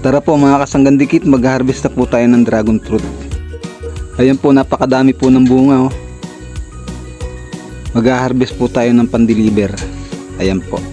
Tara po mga kasanggan dikit, mag-harvest na po tayo ng dragon fruit. Ayan po, napakadami po ng bunga oh. Mag-harvest po tayo ng pan-deliver. Ayan po.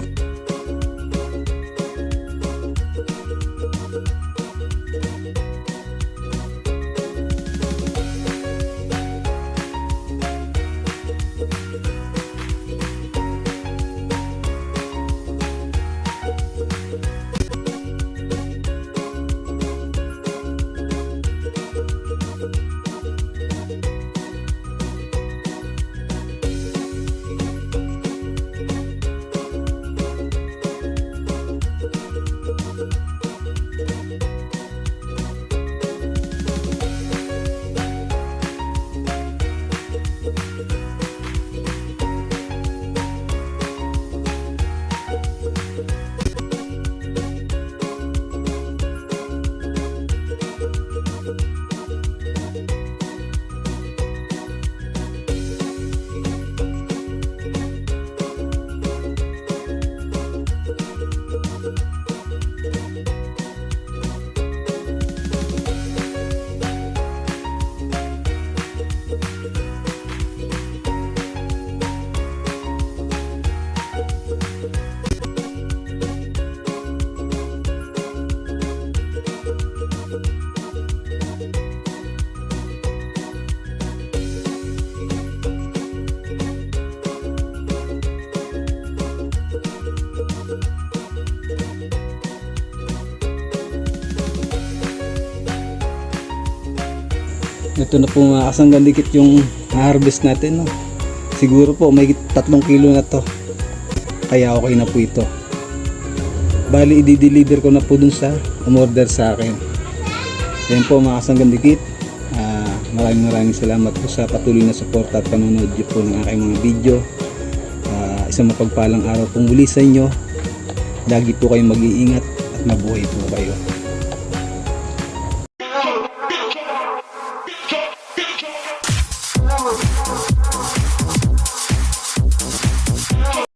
Ito na po mga kasanggan dikit yung harvest natin no? Siguro po may 3 kilo na to, kaya okay na po ito. Bali i-deliver ko na po dun sa umorder sa akin. Yan po mga kasanggan dikit, maraming salamat po sa patuloy na suporta at panonood po ng aking mga video. Isang mapagpalang araw pong muli sa inyo. Lagi po kayong mag-iingat at mabuhay po kayo.